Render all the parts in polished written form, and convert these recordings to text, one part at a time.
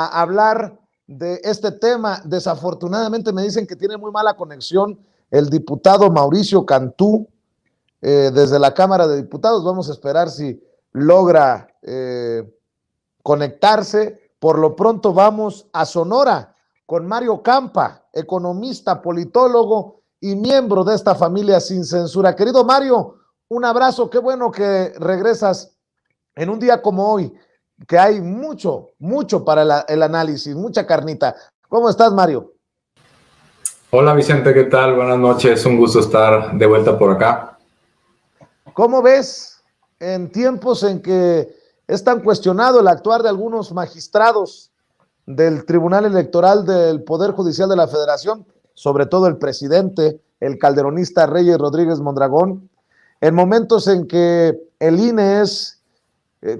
a hablar de este tema. Desafortunadamente me dicen que tiene muy mala conexión el diputado Mauricio Cantú desde la Cámara de Diputados. Vamos a esperar si logra conectarse. Por lo pronto vamos a Sonora con Mario Campa, economista, politólogo y miembro de esta familia sin censura. Querido Mario, un abrazo, qué bueno que regresas en un día como hoy, que hay mucho para el análisis, mucha carnita. ¿Cómo estás, Mario? Hola Vicente, ¿qué tal? Buenas noches, un gusto estar de vuelta por acá. ¿Cómo ves en tiempos en que es tan cuestionado el actuar de algunos magistrados del Tribunal Electoral del Poder Judicial de la Federación, sobre todo el presidente, el calderonista Reyes Rodríguez Mondragón, en momentos en que el INE es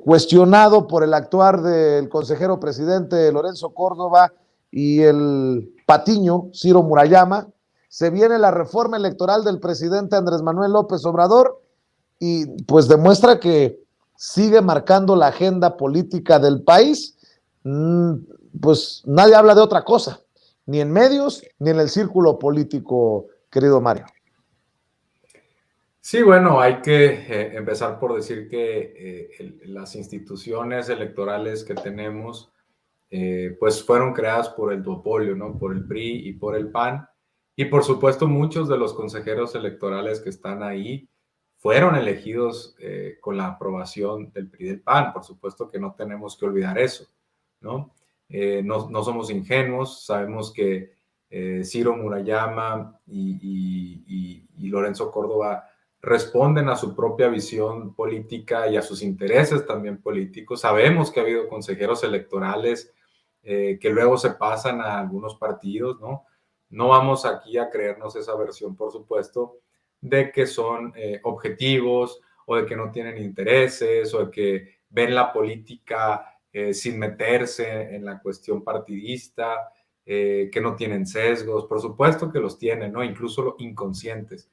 cuestionado por el actuar del consejero presidente Lorenzo Córdoba y el patiño Ciro Murayama, se viene la reforma electoral del presidente Andrés Manuel López Obrador y pues demuestra que sigue marcando la agenda política del país. Pues nadie habla de otra cosa, ni en medios ni en el círculo político, querido Mario. Sí, bueno, hay que empezar por decir que las instituciones electorales que tenemos pues fueron creadas por el duopolio, ¿no? Por el PRI y por el PAN. Y por supuesto muchos de los consejeros electorales que están ahí fueron elegidos con la aprobación del PRI y del PAN. Por supuesto que no tenemos que olvidar eso, ¿no? No somos ingenuos, sabemos que Ciro Murayama y Lorenzo Córdoba responden a su propia visión política y a sus intereses también políticos. Sabemos que ha habido consejeros electorales que luego se pasan a algunos partidos, ¿no? No vamos aquí a creernos esa versión, por supuesto, de que son objetivos o de que no tienen intereses o de que ven la política sin meterse en la cuestión partidista, que no tienen sesgos. Por supuesto que los tienen, ¿no? Incluso inconscientes.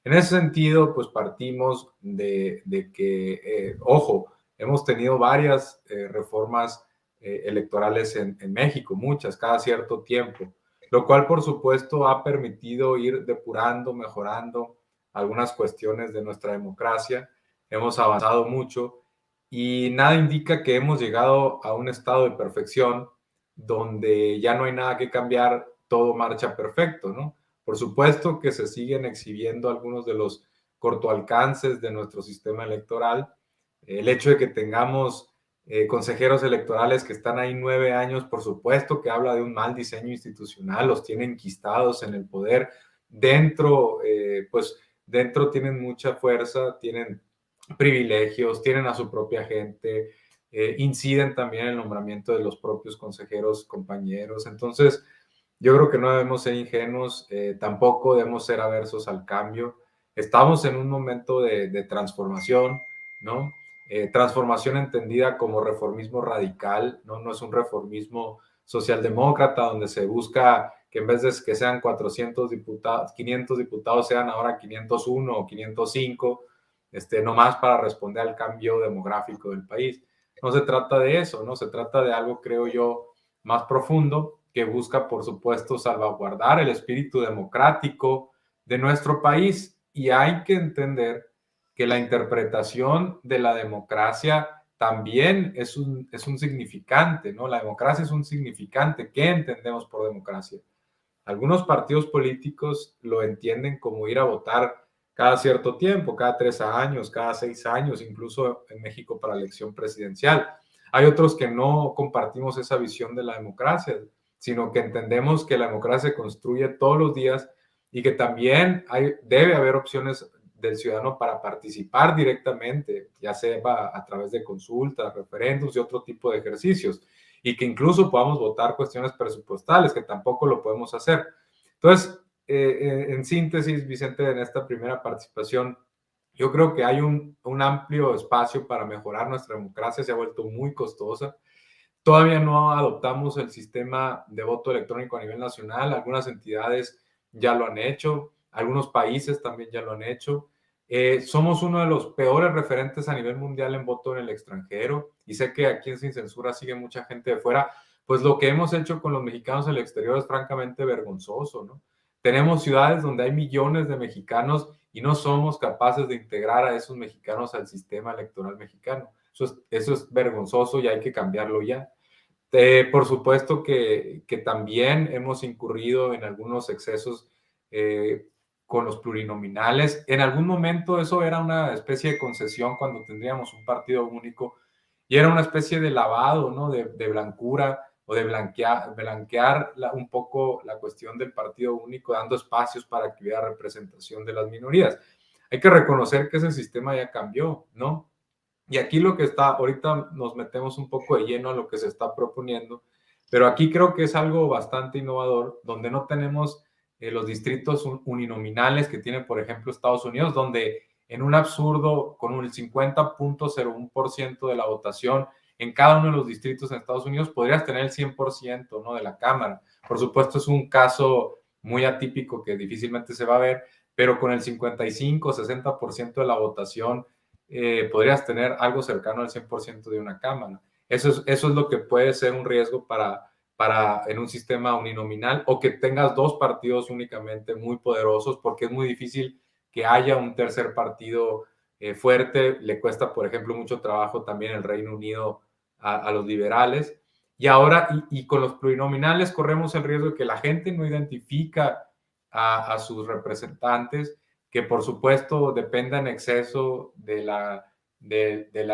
En ese sentido, pues partimos de que, ojo, hemos tenido varias reformas electorales en México, muchas, cada cierto tiempo, lo cual por supuesto ha permitido ir depurando, mejorando algunas cuestiones de nuestra democracia. Hemos avanzado mucho y nada indica que hemos llegado a un estado de perfección donde ya no hay nada que cambiar, todo marcha perfecto, ¿no? Por supuesto que se siguen exhibiendo algunos de los cortoalcances de nuestro sistema electoral. El hecho de que tengamos consejeros electorales que están ahí 9 años, por supuesto que habla de un mal diseño institucional, los tienen enquistados en el poder. Dentro, pues dentro tienen mucha fuerza, tienen privilegios, tienen a su propia gente, inciden también en el nombramiento de los propios consejeros, compañeros. Entonces, yo creo que no debemos ser ingenuos, tampoco debemos ser aversos al cambio. Estamos en un momento de transformación, ¿no? Transformación entendida como reformismo radical, ¿no? No es un reformismo socialdemócrata donde se busca que en vez de que sean 400 diputados, 500 diputados sean ahora 501 o 505, nomás para responder al cambio demográfico del país. No se trata de eso, ¿no? Se trata de algo, creo yo, más profundo, que busca, por supuesto, salvaguardar el espíritu democrático de nuestro país. Y hay que entender que la interpretación de la democracia también es un significante, ¿no? La democracia es un significante. ¿Qué entendemos por democracia? Algunos partidos políticos lo entienden como ir a votar cada cierto tiempo, cada 3 años, cada 6 años, incluso en México para elección presidencial. Hay otros que no compartimos esa visión de la democracia, sino que entendemos que la democracia se construye todos los días y que también debe haber opciones del ciudadano para participar directamente, ya sea a través de consultas, referéndums y otro tipo de ejercicios, y que incluso podamos votar cuestiones presupuestales, que tampoco lo podemos hacer. Entonces, en síntesis, Vicente, en esta primera participación, yo creo que hay un amplio espacio para mejorar nuestra democracia, se ha vuelto muy costosa. Todavía no adoptamos el sistema de voto electrónico a nivel nacional, algunas entidades ya lo han hecho, algunos países también ya lo han hecho. Somos uno de los peores referentes a nivel mundial en voto en el extranjero y sé que aquí en Sin Censura sigue mucha gente de fuera pues lo que hemos hecho con los mexicanos en el exterior es francamente vergonzoso, ¿no? Tenemos ciudades donde hay millones de mexicanos y no somos capaces de integrar a esos mexicanos al sistema electoral mexicano. Eso es vergonzoso y hay que cambiarlo ya. Por supuesto que también hemos incurrido en algunos excesos con los plurinominales. En algún momento eso era una especie de concesión cuando tendríamos un partido único y era una especie de lavado, ¿no? De blancura o de blanquear un poco la cuestión del partido único, dando espacios para que hubiera representación de las minorías. Hay que reconocer que ese sistema ya cambió, ¿no? Y aquí lo que está, ahorita nos metemos un poco de lleno a lo que se está proponiendo, pero aquí creo que es algo bastante innovador, donde no tenemos los distritos uninominales que tiene, por ejemplo, Estados Unidos, donde en un absurdo, con un 50.01% de la votación en cada uno de los distritos en Estados Unidos, podrías tener el 100%, ¿no? De la Cámara. Por supuesto, es un caso muy atípico que difícilmente se va a ver, pero con el 55-60% de la votación, podrías tener algo cercano al 100% de una cámara. Eso es lo que puede ser un riesgo para en un sistema uninominal, o que tengas dos partidos únicamente muy poderosos, porque es muy difícil que haya un tercer partido fuerte. Le cuesta, por ejemplo, mucho trabajo también el Reino Unido a los liberales. Y ahora, y con los plurinominales, corremos el riesgo de que la gente no identifica a sus representantes, que por supuesto dependa en exceso de la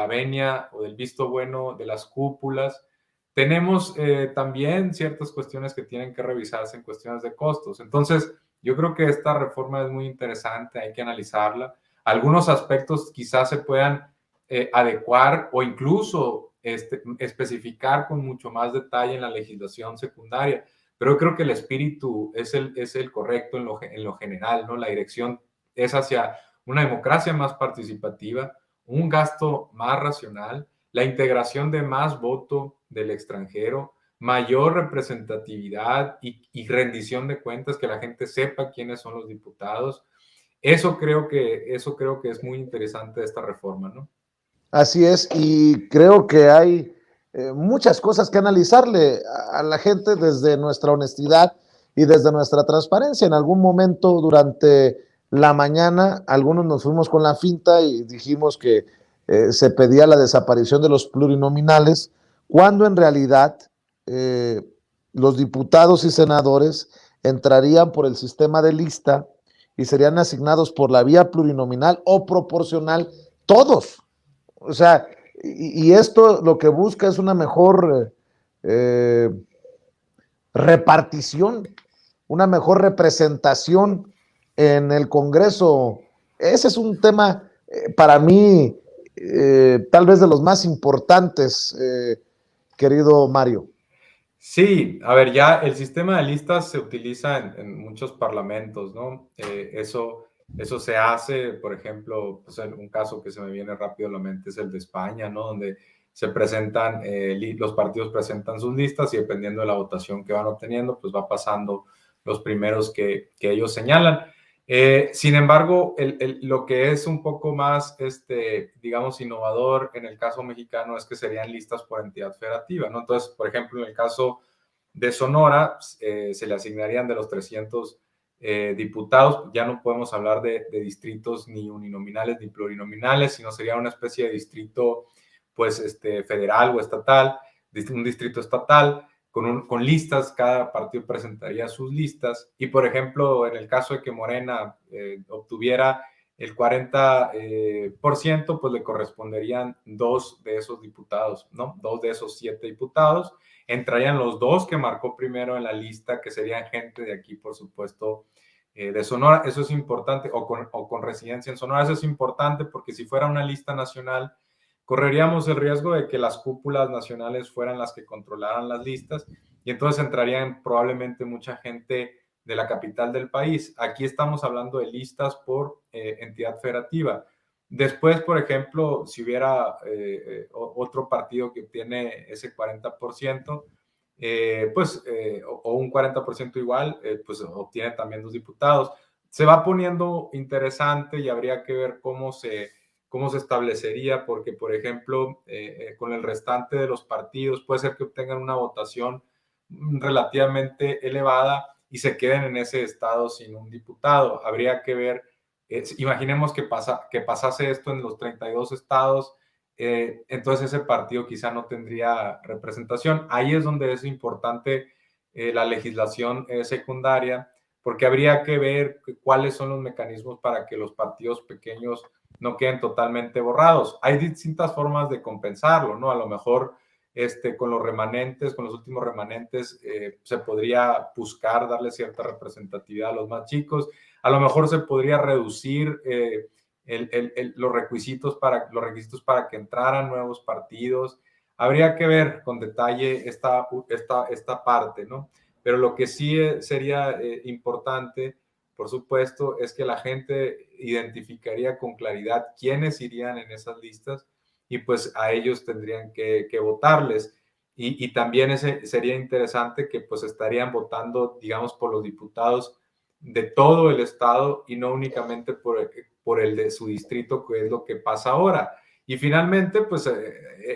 venia o del visto bueno de las cúpulas. Tenemos también ciertas cuestiones que tienen que revisarse en cuestiones de costos. Entonces, yo creo que esta reforma es muy interesante, hay que analizarla. Algunos aspectos quizás se puedan adecuar o incluso especificar con mucho más detalle en la legislación secundaria, pero creo que el espíritu es el correcto en lo general, ¿no? La dirección es hacia una democracia más participativa, un gasto más racional, la integración de más voto del extranjero, mayor representatividad y rendición de cuentas, que la gente sepa quiénes son los diputados. Eso creo que es muy interesante de esta reforma, ¿no? Así es, y creo que hay muchas cosas que analizarle a la gente desde nuestra honestidad y desde nuestra transparencia. En algún momento durante la mañana, algunos nos fuimos con la finta y dijimos que se pedía la desaparición de los plurinominales, cuando en realidad eh, los diputados y senadores entrarían por el sistema de lista y serían asignados por la vía plurinominal o proporcional todos. O sea, y esto lo que busca es una mejor repartición, una mejor representación en el Congreso. Ese es un tema para mí tal vez de los más importantes, querido Mario. Sí, a ver, ya el sistema de listas se utiliza en muchos parlamentos, ¿no? Eso se hace, por ejemplo, pues en un caso que se me viene rápido a la mente es el de España, ¿no? Donde se presentan, los partidos presentan sus listas y dependiendo de la votación que van obteniendo, pues va pasando los primeros que ellos señalan. Sin embargo, lo que es un poco más, digamos, innovador en el caso mexicano es que serían listas por entidad federativa, ¿no? Entonces, por ejemplo, en el caso de Sonora, se le asignarían de los 300 diputados, ya no podemos hablar de distritos ni uninominales ni plurinominales, sino sería una especie de distrito, pues, federal o estatal, un distrito estatal, con listas. Cada partido presentaría sus listas y, por ejemplo, en el caso de que Morena obtuviera el 40%, pues le corresponderían 2 de esos diputados, ¿no? 2 de esos 7 diputados. Entrarían los 2 que marcó primero en la lista, que serían gente de aquí, por supuesto, de Sonora. Eso es importante, o con residencia en Sonora. Eso es importante porque si fuera una lista nacional, correríamos el riesgo de que las cúpulas nacionales fueran las que controlaran las listas y entonces entrarían probablemente mucha gente de la capital del país. Aquí estamos hablando de listas por entidad federativa. Después, por ejemplo, si hubiera otro partido que obtiene ese 40%, o un 40% igual, pues obtiene también 2 diputados. Se va poniendo interesante y habría que ver cómo cómo se establecería, porque, por ejemplo, con el restante de los partidos puede ser que obtengan una votación relativamente elevada y se queden en ese estado sin un diputado. Habría que ver, imaginemos que pasase esto en los 32 estados, entonces ese partido quizá no tendría representación. Ahí es donde es importante la legislación secundaria, porque habría que ver cuáles son los mecanismos para que los partidos pequeños no queden totalmente borrados. Hay distintas formas de compensarlo, ¿no? A lo mejor con los remanentes, con los últimos remanentes, se podría buscar darle cierta representatividad a los más chicos. A lo mejor se podría reducir los requisitos para que entraran nuevos partidos. Habría que ver con detalle esta parte, ¿no? Pero lo que sí sería importante, por supuesto, es que la gente identificaría con claridad quiénes irían en esas listas y pues a ellos tendrían que votarles. Y también sería interesante que pues estarían votando, digamos, por los diputados de todo el estado y no únicamente por el de su distrito, que es lo que pasa ahora. Y finalmente, pues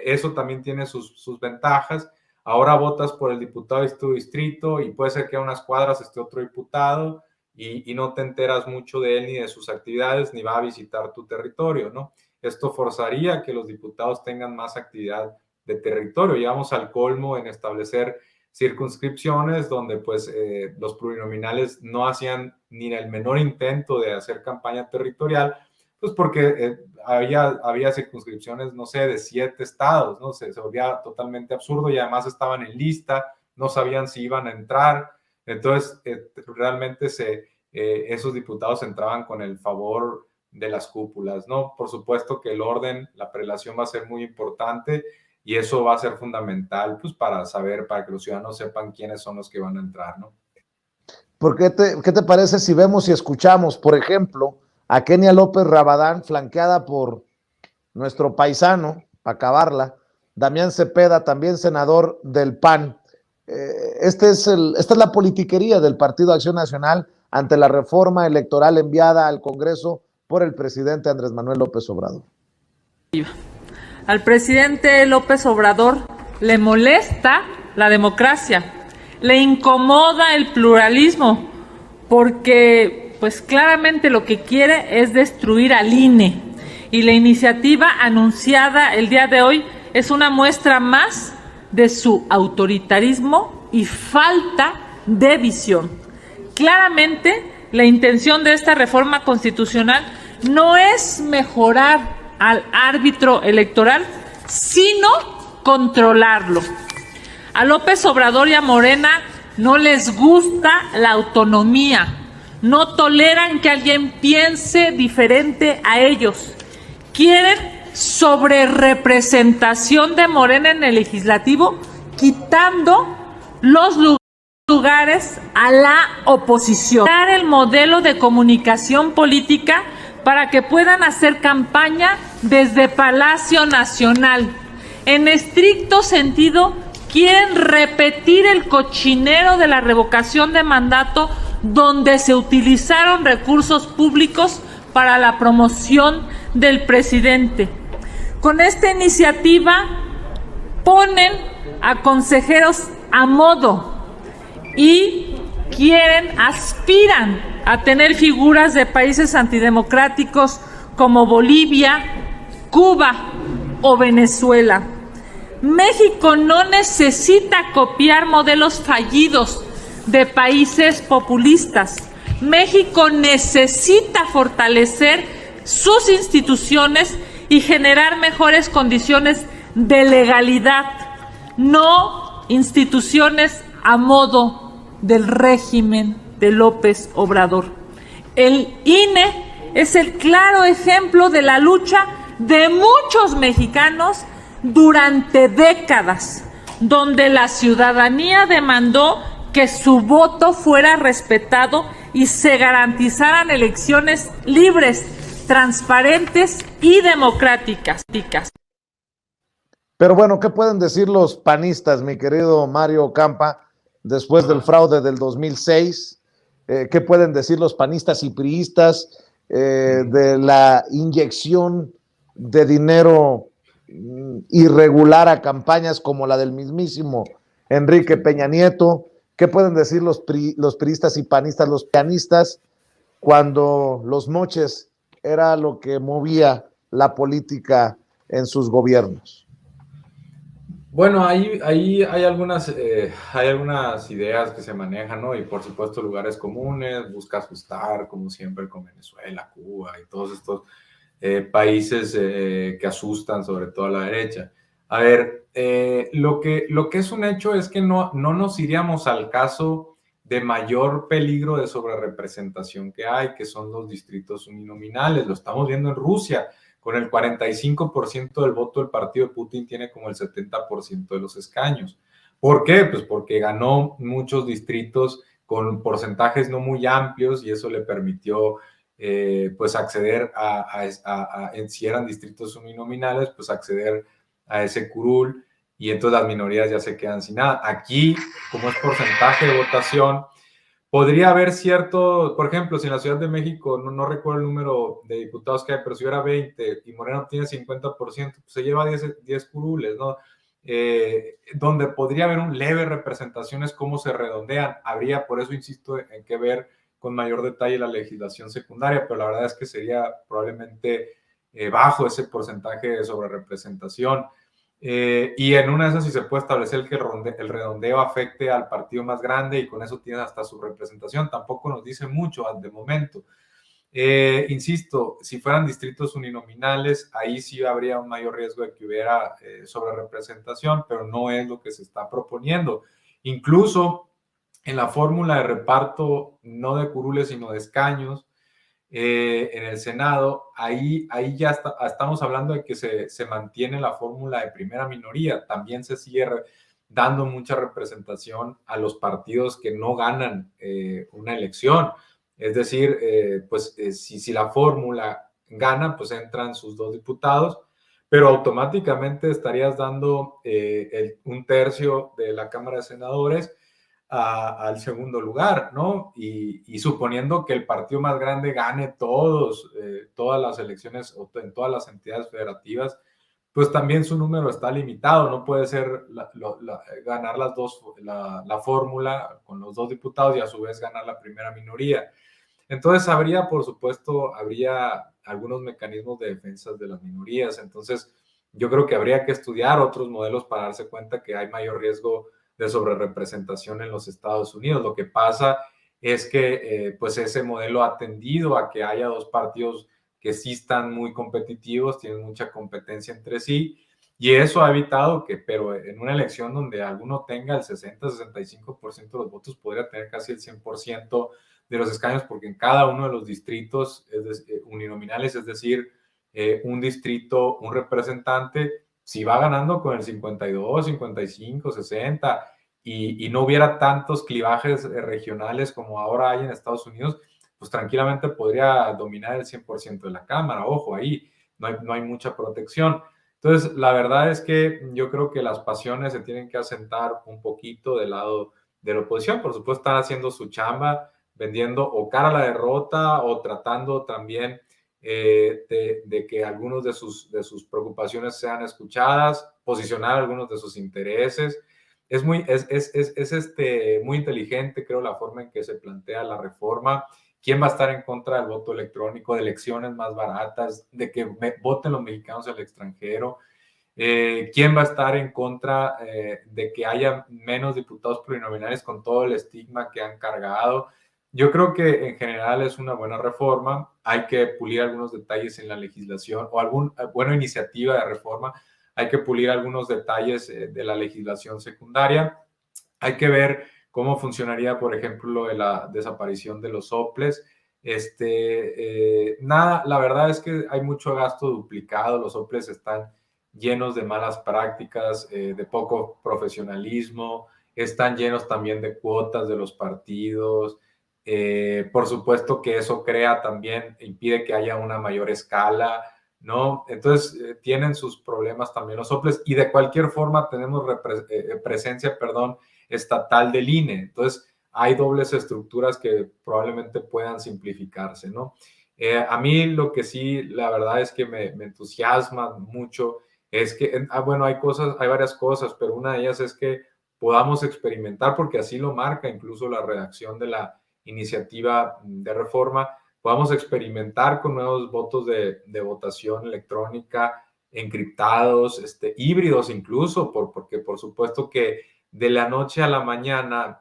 eso también tiene sus ventajas. Ahora votas por el diputado de tu distrito y puede ser que a unas cuadras esté otro diputado y no te enteras mucho de él ni de sus actividades, ni va a visitar tu territorio, ¿no? Esto forzaría que los diputados tengan más actividad de territorio. Llegamos al colmo en establecer circunscripciones donde pues los plurinominales no hacían ni el menor intento de hacer campaña territorial, pues porque había circunscripciones, no sé, de 7 estados, ¿no? Se volvía totalmente absurdo y además estaban en lista, no sabían si iban a entrar, entonces realmente esos diputados entraban con el favor de las cúpulas, ¿no? Por supuesto que el orden, la prelación va a ser muy importante y eso va a ser fundamental, pues, para que los ciudadanos sepan quiénes son los que van a entrar, ¿no? ¿Qué te parece si vemos y escuchamos, por ejemplo, a Kenia López Rabadán, flanqueada por nuestro paisano, para acabarla, Damián Cepeda, también senador del PAN? Esta es la politiquería del Partido Acción Nacional ante la reforma electoral enviada al Congreso por el presidente Andrés Manuel López Obrador. Al presidente López Obrador le molesta la democracia, le incomoda el pluralismo, porque pues claramente lo que quiere es destruir al INE. Y la iniciativa anunciada el día de hoy es una muestra más de su autoritarismo y falta de visión. Claramente, la intención de esta reforma constitucional no es mejorar al árbitro electoral, sino controlarlo. A López Obrador y a Morena no les gusta la autonomía, no toleran que alguien piense diferente a ellos. Quieren sobrerepresentación de Morena en el legislativo, quitando los lugares a la oposición. Dar el modelo de comunicación política para que puedan hacer campaña desde Palacio Nacional. En estricto sentido, quieren repetir el cochinero de la revocación de mandato, donde se utilizaron recursos públicos para la promoción del presidente. Con esta iniciativa ponen a consejeros a modo y aspiran a tener figuras de países antidemocráticos como Bolivia, Cuba o Venezuela. México no necesita copiar modelos fallidos de países populistas. México necesita fortalecer sus instituciones y generar mejores condiciones de legalidad, no instituciones a modo del régimen de López Obrador. El INE es el claro ejemplo de la lucha de muchos mexicanos durante décadas, donde la ciudadanía demandó que su voto fuera respetado y se garantizaran elecciones libres, transparentes y democráticas. Pero bueno, ¿qué pueden decir los panistas, mi querido Mario Campa, después del fraude del 2006? ¿Qué pueden decir los panistas y priistas de la inyección de dinero irregular a campañas como la del mismísimo Enrique Peña Nieto. ¿Qué pueden decir los priistas y panistas, los pianistas, cuando los moches era lo que movía la política en sus gobiernos? Bueno, ahí hay algunas ideas que se manejan, ¿no? Y por supuesto lugares comunes, busca ajustar, como siempre, con Venezuela, Cuba y todos estos países que asustan, sobre todo a la derecha. A ver, lo que es un hecho es que no nos iríamos al caso de mayor peligro de sobrerepresentación que hay, que son los distritos uninominales. Lo estamos viendo en Rusia. Con el 45% del voto del partido de Putin tiene como el 70% de los escaños. ¿Por qué? Pues porque ganó muchos distritos con porcentajes no muy amplios y eso le permitió pues acceder si eran distritos uninominales, pues acceder a ese curul y entonces las minorías ya se quedan sin nada. Aquí, como es porcentaje de votación, podría haber cierto, por ejemplo, si en la Ciudad de México, no recuerdo el número de diputados que hay, pero si hubiera 20 y Moreno tiene 50%, pues se lleva 10 curules, ¿no? Donde podría haber un leve representaciones, cómo se redondean. Habría, por eso insisto, en que ver con mayor detalle la legislación secundaria, pero la verdad es que sería probablemente bajo ese porcentaje de sobrerepresentación. Y en una de esas sí se puede establecer que el redondeo afecte al partido más grande y con eso tiene hasta su representación. Tampoco nos dice mucho de momento. Insisto, si fueran distritos uninominales, ahí sí habría un mayor riesgo de que hubiera sobrerepresentación, pero no es lo que se está proponiendo. Incluso en la fórmula de reparto, no de curules, sino de escaños, en el Senado, ahí ya estamos hablando de que se mantiene la fórmula de primera minoría. También se sigue dando mucha representación a los partidos que no ganan una elección. Es decir, si la fórmula gana, pues entran sus 2 diputados, pero automáticamente estarías dando un tercio de la Cámara de Senadores al segundo lugar, ¿no? Y suponiendo que el partido más grande gane todas las elecciones o en todas las entidades federativas, pues también su número está limitado, no puede ser ganar la fórmula con los 2 diputados y a su vez ganar la primera minoría. Entonces por supuesto, habría algunos mecanismos de defensa de las minorías. Entonces, yo creo que habría que estudiar otros modelos para darse cuenta que hay mayor riesgo de sobrerepresentación en los Estados Unidos. Lo que pasa es que pues ese modelo ha tendido a que haya 2 partidos que sí están muy competitivos, tienen mucha competencia entre sí, y eso ha evitado pero en una elección donde alguno tenga el 60-65% de los votos, podría tener casi el 100% de los escaños, porque en cada uno de los distritos uninominales, es decir, un distrito, un representante, si va ganando con el 52, 55, 60 y no hubiera tantos clivajes regionales como ahora hay en Estados Unidos, pues tranquilamente podría dominar el 100% de la Cámara. Ojo, ahí no hay mucha protección. Entonces, la verdad es que yo creo que las pasiones se tienen que asentar un poquito del lado de la oposición. Por supuesto, están haciendo su chamba, vendiendo o cara a la derrota o tratando también de que algunos de sus preocupaciones sean escuchadas, posicionar algunos de sus intereses. Es muy inteligente, creo, la forma en que se plantea la reforma. ¿Quién va a estar en contra del voto electrónico, de elecciones más baratas, de que voten los mexicanos al extranjero? ¿Quién va a estar en contra de que haya menos diputados plurinominales con todo el estigma que han cargado? Yo creo que en general es una buena reforma. Hay que pulir algunos detalles en la legislación o alguna buena iniciativa de reforma. Hay que pulir algunos detalles de la legislación secundaria. Hay que ver cómo funcionaría, por ejemplo, la desaparición de los soples. La verdad es que hay mucho gasto duplicado. Los soples están llenos de malas prácticas, de poco profesionalismo. Están llenos también de cuotas de los partidos. Por supuesto que eso impide que haya una mayor escala, ¿no? Entonces tienen sus problemas también los soples y de cualquier forma tenemos presencia estatal del INE. Entonces hay dobles estructuras que probablemente puedan simplificarse, ¿no? A mí lo que sí, la verdad es que me entusiasma mucho es que, bueno, hay varias cosas, pero una de ellas es que podamos experimentar, porque así lo marca incluso la redacción de la iniciativa de reforma, podamos experimentar con nuevos votos de votación electrónica, encriptados, híbridos incluso, porque por supuesto que de la noche a la mañana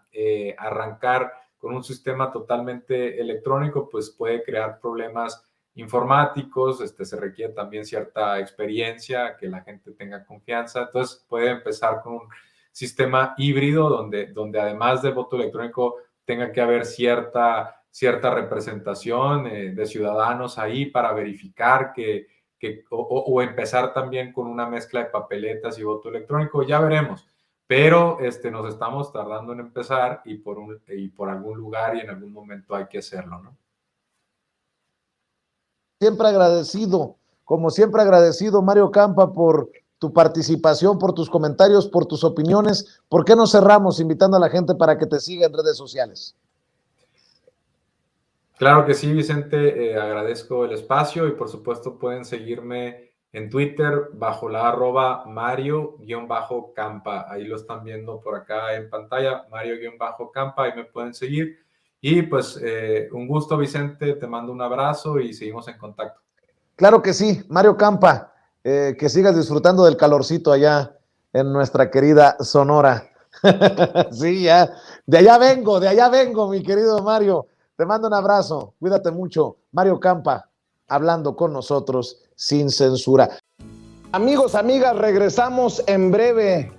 arrancar con un sistema totalmente electrónico, pues puede crear problemas informáticos, se requiere también cierta experiencia, que la gente tenga confianza, entonces puede empezar con un sistema híbrido donde además del voto electrónico tenga que haber cierta representación de ciudadanos ahí para verificar o empezar también con una mezcla de papeletas y voto electrónico, ya veremos. Pero nos estamos tardando en empezar y por algún lugar y en algún momento hay que hacerlo, ¿no? Siempre agradecido, como siempre agradecido, Mario Campa, por tu participación, por tus comentarios, por tus opiniones. ¿Por qué no cerramos invitando a la gente para que te siga en redes sociales? Claro que sí, Vicente, agradezco el espacio y por supuesto pueden seguirme en Twitter bajo la @Mario_Campa. Ahí lo están viendo por acá en pantalla, Mario_Campa, ahí me pueden seguir. Y pues un gusto, Vicente, te mando un abrazo y seguimos en contacto. Claro que sí, Mario Campa, que sigas disfrutando del calorcito allá en nuestra querida Sonora. Sí, ya, de allá vengo, mi querido Mario. Te mando un abrazo, cuídate mucho. Mario Campa, hablando con nosotros sin censura. Amigos, amigas, regresamos en breve,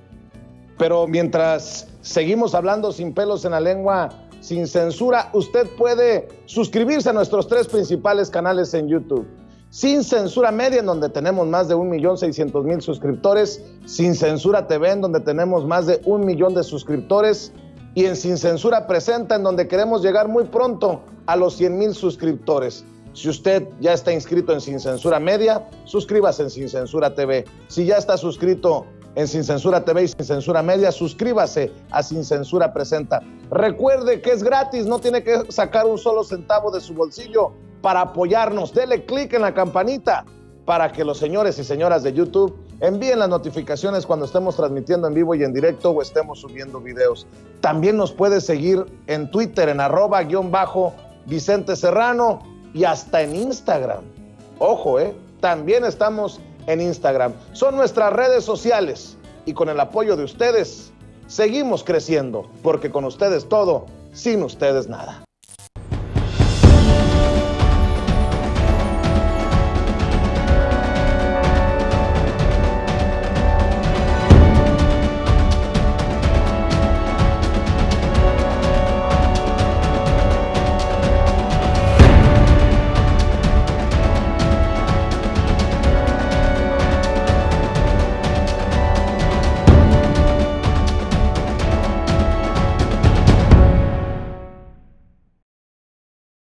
pero mientras seguimos hablando sin pelos en la lengua, sin censura, usted puede suscribirse a nuestros 3 principales canales en YouTube. Sin Censura Media, en donde tenemos más de 1,600,000 suscriptores, Sin Censura TV, en donde tenemos más de 1 millón de suscriptores, y en Sin Censura Presenta, en donde queremos llegar muy pronto a los 100,000 suscriptores. Si usted ya está inscrito en Sin Censura Media, suscríbase en Sin Censura TV. Si ya está suscrito en Sin Censura TV y Sin Censura Media, suscríbase a Sin Censura Presenta. Recuerde que es gratis, no tiene que sacar un solo centavo de su bolsillo para apoyarnos. Dele clic en la campanita para que los señores y señoras de YouTube envíen las notificaciones cuando estemos transmitiendo en vivo y en directo o estemos subiendo videos. También nos puede seguir en Twitter en @_Vicente Serrano y hasta en Instagram. Ojo, también estamos en Instagram. Son nuestras redes sociales y con el apoyo de ustedes seguimos creciendo, porque con ustedes todo, sin ustedes nada.